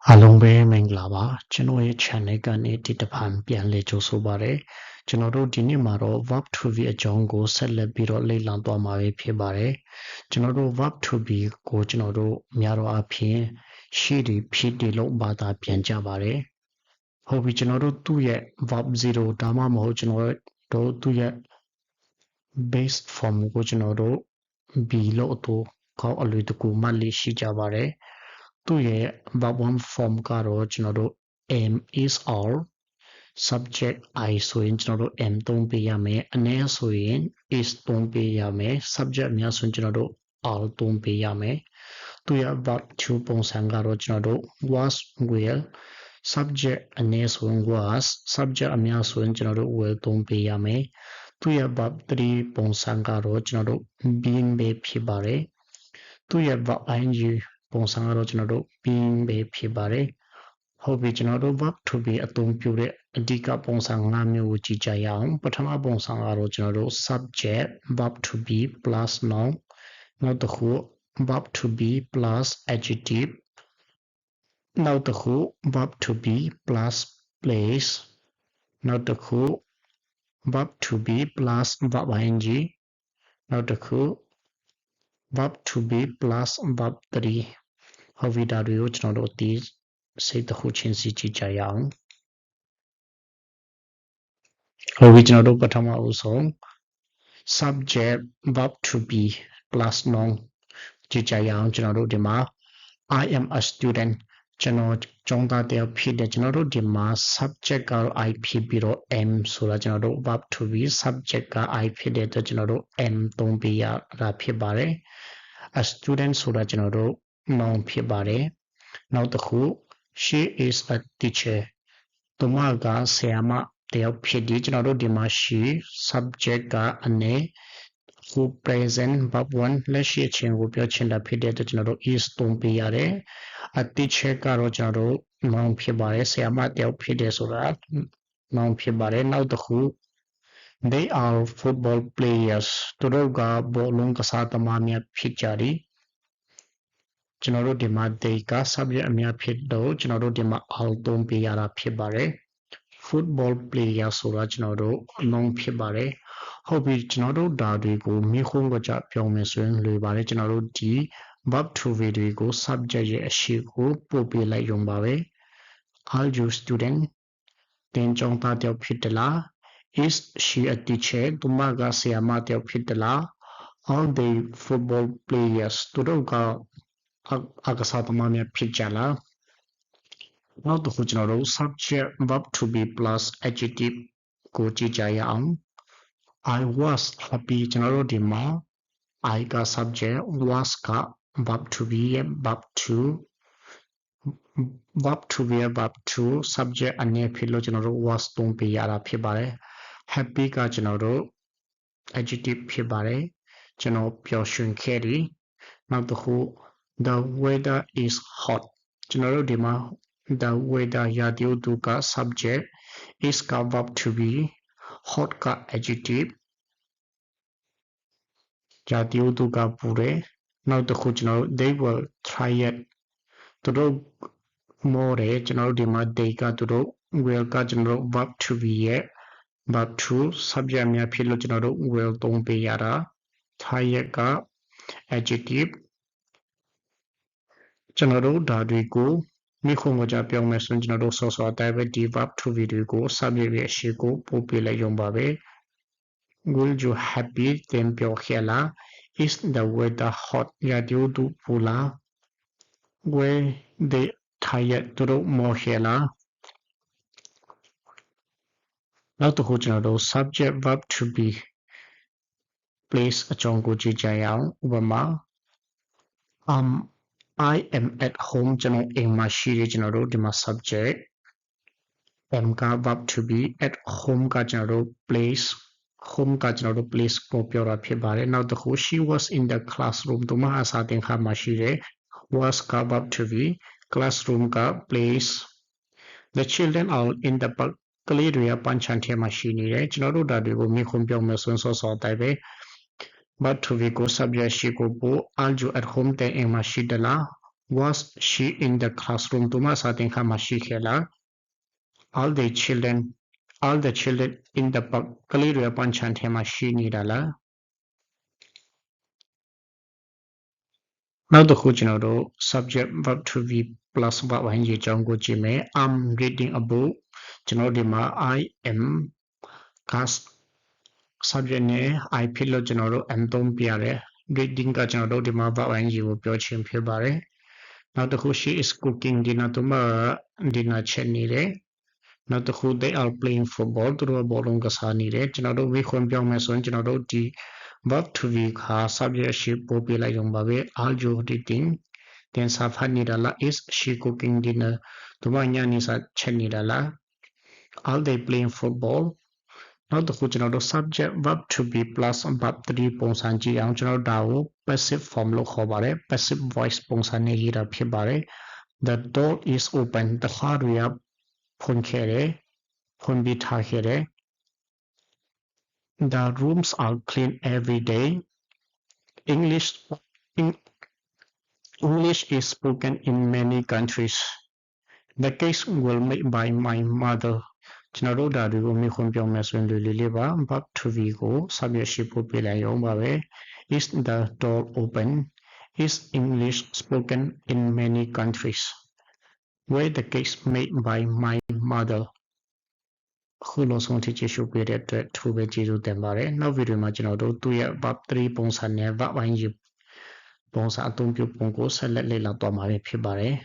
အားလုံးပဲမင်္ဂလာပါကျွန်တော်ရဲ့ channel ကနေဒီတစ်ဖန်ပြန်လည်ကြိုဆိုပါရစေကျွန်တော်တို့ဒီနေ့မှာတော့ verb to be အကြောင်းကိုဆက်လက်ပြီးတော့လေ့လာသွားမှာဖြစ်ပါတယ်ကျွန်တော်တို့ verb to be ကိုကျွန်တော်တို့များတော့အဖြစ်ရှိတယ်ဖြစ်တယ်လို့ဘာသာပြန်ကြပါတယ်ဟုတ်ပြီကျွန်တော်တို့သူ့ရဲ့ verb 0ဒါမှမဟုတ်ကျွန်တော်တို့သူ့ရဲ့ base form ကိုကျွန်တော်တို့ b လို့အတူခေါ်အလွယ်တကူမှတ်လေးရှိကြပါတယ်သူ့ရဲ့ verb 1 form ကတော့ကျွန်တော်တို့ am is all subject I ဆိုရင်ကျွန်တော်တို့ am သုံးပေးရမယ်အနည်းဆိုရင် is သုံးပေးရမယ် subject အများဆိုရင်ကျွန်တော်တို့ all သုံးပေးရမယ်သူရဲ့ verb 2 ပုံစံကတော့ကျွန်တော်တို့ was will subject အနည်းဆိုရင် was subject အများဆိုရင်ကျွန်တော်တို့ will သုံးပေးရမယ်သူရဲ့ verb 3 ပုံစံကတော့ကျွန်တော်တို့ being ပဲဖြစ်ပါတယ်သူရဲ့ verb ing ပုံစံကတော့ကျွန်တော်တို့ being ပဲဖြစ်ပါတယ်ဟုတ်ပြီကျွန်တော်တို့ verb to be အသုံးပြုတဲ့အဓိကပုံစံ5မျိုးကိုကြည့်ကြရအောင်ပထမပုံစံကတော့ကျွန်တော်တို့ subject verb to be plus noun နောက်တစ်ခု verb to be plus adjective နောက်တစ်ခု verb to be plus place နောက်တစ်ခု verb to be plus verb ing နောက်တစ်ခု verb to be plus verb 3ဟုတ်ပြီဒါတွေကိုကျွန်တော်တို့ဒီစိတ်တစ်ခုချင်းစီကြည့်ကြရအောင်ဟုတ်ပြီကျွန်တော်တို့ပထမအဦးဆုံး subject verb to be plus noun ကြည့်ကြရအောင်ကျွန်တော်တို့ဒီမှာ I am a student ကျွန်တော်ကျောင်းသားတစ်ယောက်ဖြစ်တယ်ကျွန်တော်တို့ဒီမှာ subject က I ဖြစ်ပြီးတော့ am ဆိုတာကျွန်တော်တို့ verb to be subject က I ဖြစ်တဲ့အတွက်ကျွန်တော်တို့ am သုံးပေးရတာဖြစ်ပါတယ် a student ဆိုတာကျွန်တော်တို့ noun ဖြစ်ပါတယ်နောက်တစ်ခု she is a teacher သူမကဆရာမတယောက်ဖြစ်တယ်ကျွန်တော်တို့ဒီမှာ she subject ကအနေ who present verb 1လက်ရှိအချိန်ကိုပြောချင်တာဖြစ်တဲ့အတွက်ကျွန်တော်တို့ is သုံးပေးရတယ် a teacher ကတော့ကျွန်တော်တို့ noun ဖြစ်ပါတယ်ဆရာမတယောက်ဖြစ်တယ်ဆိုတာ noun ဖြစ်ပါတယ်နောက်တစ်ခု they are football players သူတို့ကဘောလုံးကစားသမားများဖြစ်ကြတယ်ကျွန်တော်တို့ဒီမှာ they က subject အများဖြစ်တော့ကျွန်တော်တို့ဒီမှာ all သုံးပေးရတာဖြစ်ပါတယ် football player ဆိုတာကျွန်တော်တို့ noun ဖြစ်ပါတယ်ဟုတ်ပြီကျွန်တော်တို့ဒါတွေကိုမိခုံးကကြပြောင်းမယ်ဆိုရင်လွယ်ပါတယ်ကျွန်တော်တို့ဒီ verb to be တွေကို subject ရဲ့အရှိကိုပို့ပေးလိုက်ရုံပါပဲ are you student တင်ကျောင်းသားတယောက်ဖြစ်တယ်လား is she a teacher သူမကဆရာမတယောက်ဖြစ်တယ်လား are they football players သူတို့ကအကစားသမားများဖြစ်ကြလားနောက်တစ်ခုကျွန်တော်တို့ subject verb to be plus adjective ကိုကြည့်ကြရအောင် I was happy ကျွန်တော်တို့ဒီမှာ I က subject was က verb to be ရဲ့ verb to be ရဲ့ verb to subject အနေဖြစ်လို့ကျွန်တော်တို့ was သုံးပေးရတာဖြစ်ပါတယ် happy ကကျွန်တော်တို့ adjective ဖြစ်ပါတယ်ကျွန်တော်ပျော်ရွှင်ခဲ့တယ်နောက်တစ်ခု the weather is hot ကျွန်တော်တို့ဒီမှာ the weather ရာသီဥတုက subject is က verb to be hot က adjective ရာသီဥတုကပူတယ်နောက်တစ်ခုကျွန်တော်တို့ they will try it သူတို့မော်တယ်ကျွန်တော်တို့ဒီမှာ they ကသူတို့ will ကကျွန်တော်တို့ verb to be ရဲ့ verb to subject များဖြစ်လို့ကျွန်တော်တို့ will သုံးပေးရတာ try it က adjective ကျွန်တော်တို့ဒါတွေကိုမိခုံကကြပြောင်းမယ်ဆိုရင်ကျွန်တော်တို့စောစောအတိုင်းပဲဒီ verb to be တွေကို subject ရဲ့အရှိကိုပို့ပေးလိုက်ရုံပါပဲ will you happy တင်ပြောခဲ့လား is the weather hot ရာသီဥတုပူလား were they tired သူတို့မောခဲ့လားနောက်တစ်ခုကျွန်တော်တို့ subject verb to be place အကြောင်းကိုကြည့်ကြရအောင်ဥပမာ I am at home ကျွန်တော်အိမ်မှာရှိတယ်ကျွန်တော်တို့ဒီမှာ subject am က verb to be at home ကကျွန်တော်တို့ place home ကကျွန်တော်တို့ place ကိုပြောတာဖြစ်ပါတယ်နောက်တစ်ခု she was in the classroom သူမအစာသင်ခန်းမှာရှိတယ် was က verb to be classroom က place the children are in the park ကလေးတွေကပန်းခြံထဲမှာရှိနေတယ်ကျွန်တော်တို့ဒါတွေကိုမိခုံပြောင်းမယ်ဆိုရင်စောစောအတိုင်းပဲ verb to be ကို subject ရှိကိုပို့ are you at home တဲ့အိမ်မှာရှိတယ်လား Was she in the classroom သူမစာသင်ခန်းမှာရှိခဲ့လား all the children in the park ကလေးတွေပန်းခြံထဲမှာရှိနေတာလားနောက်တစ်ခုကျွန်တော်တို့ subject verb to be plus verb ဝိုင်းကြီးအကြောင်းကိုကြည့်မယ် I'm reading a book ကျွန်တော်ဒီမှာ I am cast subject နဲ့ I ဖြစ်လို့ကျွန်တော်တို့ am သုံးပြရတယ် reading ကကျွန်တော်တို့ဒီမှာ verb ဝိုင်းကြီးကိုပြောခြင်းဖြစ်ပါတယ်နောက်တစ်ခု she is cooking dinner သူမ dinner ချက်နေတယ်နောက်တစ်ခု they are playing football သူတို့ဘောလုံးကစားနေတယ်ကျွန်တော်တို့ဝေခွန်ပြောင်းမယ်ဆိုရင်ကျွန်တော်တို့ဒီ verb to be ခါ subject ရှိပို့ပြလိုက်ရုံပါပဲ are you reading then စာဖတ်နေတာလား is she cooking dinner သူမညနေစာချက်နေတာလား are they playing football နောက်တစ်ခုကျွန်တော်တို့ subject verb to be plus verb 3ပုံစံကြည့်အောင်ကျွန်တော်ဒါကို passive form လို့ခေါ်ပါတယ် passive voice ပုံစံနဲ့ရေးတာဖြစ်ပါတယ် the door is open တခါတွေဖွင့်ခဲ့တယ်ဖွင့်ပြီးထားခဲ့တယ် the rooms are clean every day English is spoken in many countries the cake will made by my mother ကျွန်တော်တို့ဒါတွေကိုမိခွန်းပြောမယ်ဆိုရင်လေးပါ verb to be ကို subject ရှိဖို့ပြလိုက်ရုံပါပဲ is the door open is English spoken in many countries where the cake made by my mother ခုလုံးဆုံးထိကြည့်ရှုပေးတဲ့အတွက်ထူပဲကျေးဇူးတင်ပါတယ်နောက်ဗီဒီယိုမှာကျွန်တော်တို့သူ့ရဲ့ verb 3ပုံစံနဲ့ verb ပိုင်းပုံစံအသုံးပြုပုံကိုဆက်လက်လေ့လာသွားမှာဖြစ်ပါတယ်